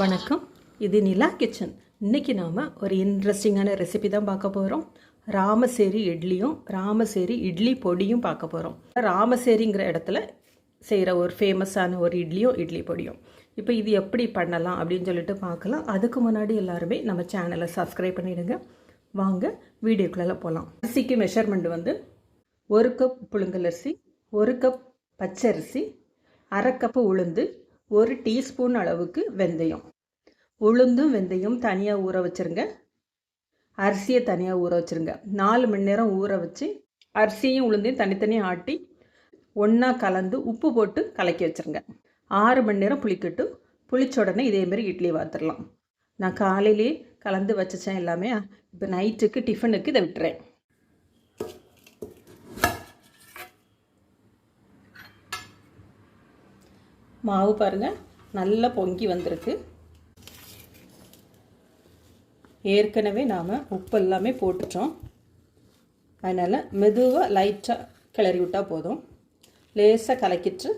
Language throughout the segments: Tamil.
வணக்கம், இது நிலா கிச்சன். இன்றைக்கி நாம் ஒரு இன்ட்ரெஸ்டிங்கான ரெசிபி தான் பார்க்க போகிறோம். ராமசேரி இட்லியும் ராமசேரி இட்லி பொடியும் பார்க்க போகிறோம். ராமசேரிங்கிற இடத்துல செய்கிற ஒரு ஃபேமஸான ஒரு இட்லி பொடியும். இப்போ இது எப்படி பண்ணலாம் அப்படின்னு சொல்லிட்டு பார்க்கலாம். அதுக்கு முன்னாடி எல்லாருமே நம்ம சேனலை சப்ஸ்கிரைப் பண்ணிவிடுங்க. வாங்க வீடியோக்குள்ளே போகலாம். அரிசிக்கு மெஷர்மெண்ட் வந்து 1 கப் புழுங்கலரிசி, 1 கப் பச்சரிசி, 1/2 கப்பு உளுந்து, 1 டீஸ்பூன் அளவுக்கு வெந்தயம். உளுந்தும் வெந்தயம் தனியாக ஊற வச்சுருங்க. அரிசியை தனியாக ஊற வச்சுருங்க. 4 மணி நேரம் ஊற வச்சு அரிசியும் உளுந்தையும் தனித்தனியாக ஆட்டி ஒன்றா கலந்து உப்பு போட்டு கலக்கி வச்சுருங்க. 6 மணி நேரம் புளிக்கட்டும். புளிச்ச உடனே இதேமாரி இட்லி வாத்துடலாம். நான் காலையிலே கலந்து வச்சேன் எல்லாமே. இப்போ நைட்டுக்கு டிஃபனுக்கு இதை விட்டுறேன். மாவு பாருங்கள், நல்லா பொங்கி வந்திருக்கு. ஏற்கனவே நாம் உப்பு எல்லாமே போட்டுட்டோம். அதனால் மெதுவாக லைட்டாக கிளறி விட்டால் போதும். லேசாக கலக்கிட்டு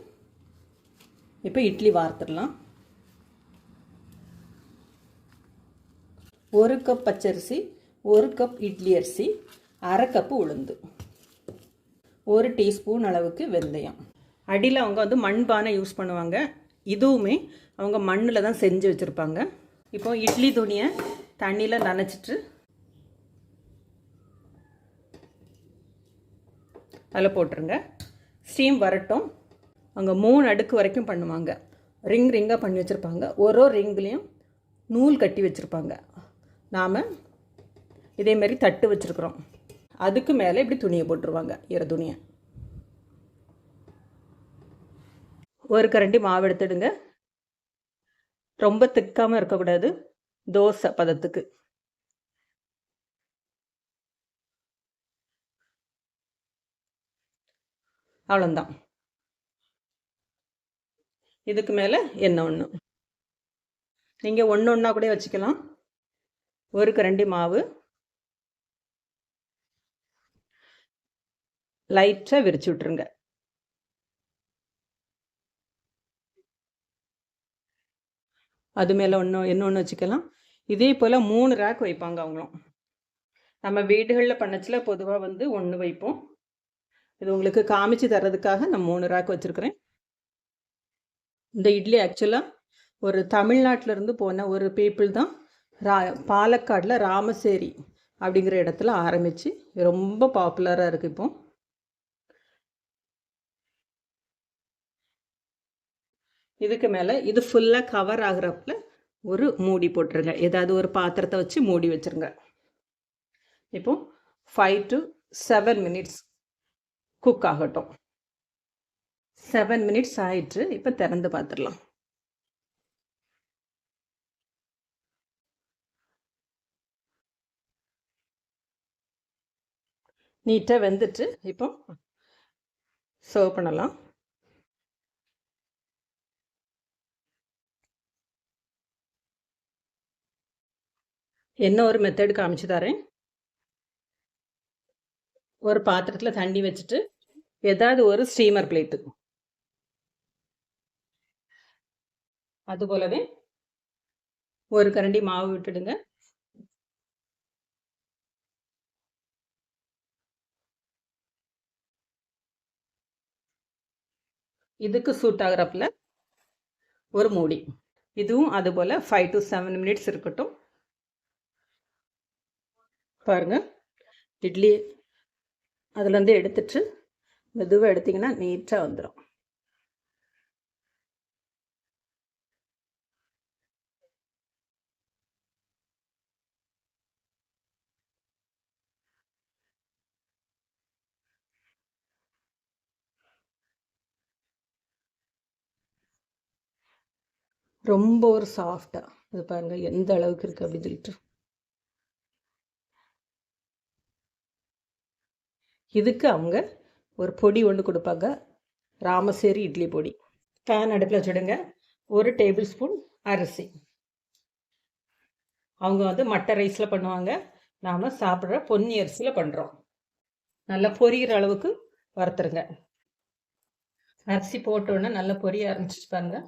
இப்போ இட்லி வார்த்துடலாம். 1 கப் பச்சரிசி, 1 கப் இட்லி அரிசி, 1/2 கப்பு உளுந்து, 1 டீஸ்பூன் அளவுக்கு வெந்தயம். அடியில் அவங்க வந்து மண்பானை யூஸ் பண்ணுவாங்க. இதுவுமே அவங்க மண்ணில் தான் செஞ்சு வச்சுருப்பாங்க. இப்போ இட்லி துணியை தண்ணியில் நனைச்சிட்டு அதில் போட்டுருங்க. ஸ்டீம் வரட்டும். அவங்க 3 அடுக்கு வரைக்கும் பண்ணுவாங்க. ரிங்காக பண்ணி வச்சுருப்பாங்க. ஒரு ரிங்லேயும் நூல் கட்டி வச்சுருப்பாங்க. நாம் இதேமாரி தட்டு வச்சுருக்குறோம். அதுக்கு மேலே இப்படி துணியை போட்டுருவாங்க, ஈர துணியை. 1 கரண்டி மாவு எடுத்துடுங்க. ரொம்ப திக்காமல் இருக்கக்கூடாது, தோசை பதத்துக்கு. அவ்வளோதான். இதுக்கு மேலே எண்ணெய் ஒன்று. நீங்கள் ஒன்று ஒன்றா கூட வச்சுக்கலாம். 1 கரண்டி மாவு லைட்டாக விரிச்சு விட்ருங்க. அது மேலே இன்னொன்று வச்சுக்கலாம். இதே போல் 3 ரேக் வைப்பாங்க அவங்களும். நம்ம வீடுகளில் பண்ணச்சில் பொதுவாக வந்து 1 வைப்போம். இது உங்களுக்கு காமிச்சு தர்றதுக்காக நான் 3 ரேக் வச்சுருக்கிறேன். இந்த இட்லி ஆக்சுவலாக ஒரு தமிழ்நாட்டிலேருந்து போன ஒரு பீப்புள் தான் பாலக்காடில் ராமசேரி அப்படிங்கிற இடத்துல ஆரம்பித்து ரொம்ப பாப்புலராக இருக்குது. இப்போ இதுக்கு மேலே இது ஃபுல்லாக கவர் ஆகிறப்பல ஒரு மூடி போட்டுருங்க. ஏதாவது ஒரு பாத்திரத்தை வச்சு மூடி வச்சுருங்க. இப்போ 5 to 7 மினிட்ஸ் குக் ஆகட்டும். 7 மினிட்ஸ் ஆயிட்டு இப்போ திறந்து பார்த்துடலாம். நீட்டாக வெந்துட்டு இப்போ சர்வ் பண்ணலாம். என்ன ஒரு மெத்தட் காமிச்சு தரேன். ஒரு பாத்திரத்தில் தண்ணி வச்சுட்டு ஏதாவது ஒரு ஸ்டீமர் பிளேட்டு, அது போலவே 1 கரண்டி மாவு விட்டுடுங்க. இதுக்கு சூட் ஆகிறப்பல ஒரு மூடி. இதுவும் அதுபோல் 5 to 7 மினிட்ஸ் இருக்கட்டும். பாருங்கள், இட்லி அதுலேருந்து எடுத்துட்டு மெதுவாக எடுத்திங்கன்னா நீட்டாக வந்துடும். ரொம்ப ஒரு சாஃப்டாக இது பாருங்கள் எந்த அளவுக்கு இருக்குது அப்படின்னு சொல்லிட்டு. இதுக்கு அவங்க ஒரு பொடி ஒன்று கொடுப்பாங்க, ராமசேரி இட்லி பொடி. பேன் அடுப்பில் வச்சுடுங்க. 1 டேபிள் ஸ்பூன் அரிசி. அவங்க வந்து மட்டை ரைஸில் பண்ணுவாங்க. நாம் சாப்பிட்ற பொன்னி அரிசியில் பண்ணுறோம். நல்லா பொரியிற அளவுக்கு வறுத்துருங்க. அரிசி போட்டோன்னே நல்லா பொரிய ஆரம்பிச்சிட்டு பாருங்க.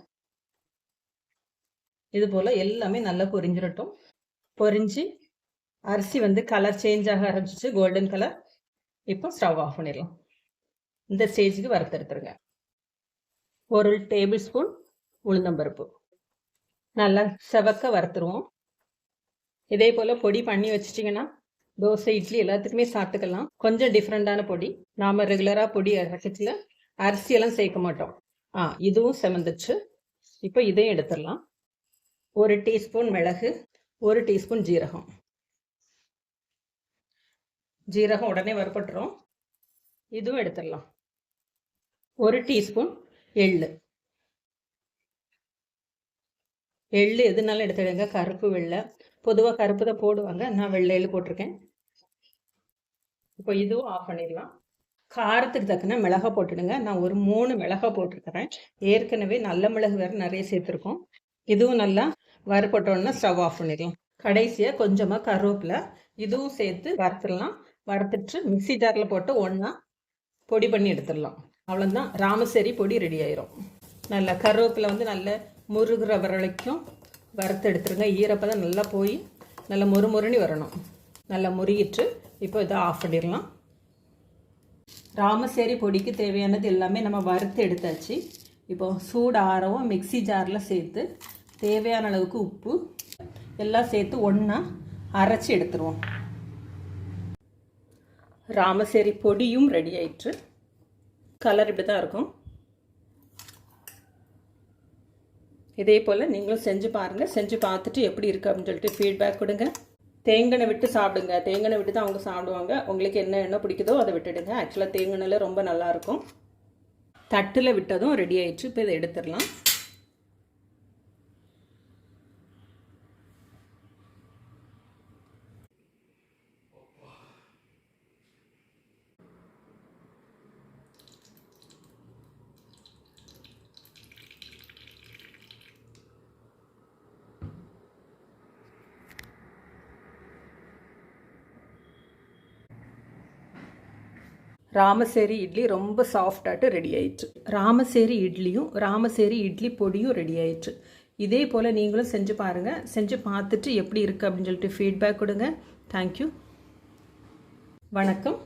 இது போல் எல்லாமே நல்லா பொரிஞ்சிடட்டும். பொரிஞ்சு அரிசி வந்து கலர் சேஞ்ச் ஆக ஆரம்பிச்சிச்சு, கோல்டன் கலர். இப்போ ஸ்டவ் ஆஃப் பண்ணிடலாம். இந்த ஸ்டேஜுக்கு வறுத்தெடுத்துருங்க. 1 டேபிள் ஸ்பூன் உளுந்தம்பருப்பு நல்லா செவக்க வறுத்துருவோம். இதே போல் பொடி பண்ணி வச்சிட்டிங்கன்னா தோசை, இட்லி எல்லாத்துக்குமே சாப்பிட்டுக்கலாம். கொஞ்சம் டிஃப்ரெண்ட்டான பொடி. நாம் ரெகுலராக பொடி அரைக்கச்சில் அரிசியெல்லாம் சேர்க்க மாட்டோம். இதுவும் செவந்துச்சு. இப்போ இதையும் எடுத்துடலாம். 1 டீஸ்பூன் மிளகு, 1 டீஸ்பூன் ஜீரகம். ஜீரகம் உடனே வறுபட்டுரும். இதுவும் எடுத்துடலாம். 1 டீஸ்பூன் எள்ளு. எள்ளு எதுனாலும் எடுத்துடுங்க, கருப்பு வெள்ளை. பொதுவாக கருப்பு தான் போடுவாங்க, நான் வெள்ளை எள்ளு போட்டிருக்கேன். இப்போ இதுவும் ஆஃப் பண்ணிடலாம். காரத்துக்கு தக்கன மிளகா போட்டுடுங்க. நான் ஒரு 3 மிளகா போட்டிருக்கிறேன். ஏற்கனவே நல்ல மிளகு வேறு நிறைய சேர்த்துருக்கோம். இதுவும் நல்லா வறுபட்டோன்னா ஸ்டவ் ஆஃப் பண்ணிடலாம். கடைசியாக கொஞ்சமாக கருவேப்பிலை, இதுவும் சேர்த்து வறுத்துடலாம். வறுத்துட்டு மிக்சி ஜாரில் போட்டு ஒன்றா பொடி பண்ணி எடுத்துடலாம். அவ்வளோதான், ராமசேரி பொடி ரெடி ஆயிரும். நல்லா கருவேப்பிலை வந்து நல்ல முருகிற வரைக்கும் வறுத்து எடுத்துருங்க. ஈரப்பதம் நல்லா போய் நல்லா மொறுமொறுனி வரணும். நல்லா முருகிட்டு இப்போ இதை ஆஃப் பண்ணிடலாம். ராமசேரி பொடிக்கு தேவையானது எல்லாமே நம்ம வறுத்து எடுத்தாச்சு. இப்போ சூடு ஆறவும் மிக்சி ஜாரில் சேர்த்து தேவையான அளவுக்கு உப்பு எல்லாம் சேர்த்து ஒன்றா அரைச்சி எடுத்துருவோம். ராமசேரி பொடியும் ரெடி ஆயிடுச்சு. கலர் இப்படி தான் இருக்கும். இதே போல் நீங்களும் செஞ்சு பாருங்கள். செஞ்சு பார்த்துட்டு எப்படி இருக்குது அப்படின்னு சொல்லிட்டு ஃபீட்பேக் கொடுங்க. தேங்காய் விட்டு சாப்பிடுங்க. தேங்காய் விட்டு தான் அவங்க சாப்பிடுவாங்க. உங்களுக்கு என்ன எண்ணெய் பிடிக்குதோ அதை விட்டுடுங்க. ஆக்சுவலாக தேங்காய் ரொம்ப நல்லாயிருக்கும். தட்டில் விட்டதும் ரெடி ஆயிடுச்சு. இப்போ இதை எடுத்துடலாம். ராமசேரி இட்லி ரொம்ப சாஃப்டாகிட்டு ரெடி ஆயிடுச்சு. ராமசேரி இட்லியும் ராமசேரி இட்லி பொடியும் ரெடி ஆயிடுச்சு. இதே போல் நீங்களும் செஞ்சு பாருங்கள். செஞ்சு பார்த்துட்டு எப்படி இருக்குது அப்படின்னு சொல்லிட்டு ஃபீட்பேக் கொடுங்க. தேங்க்யூ. வணக்கம்.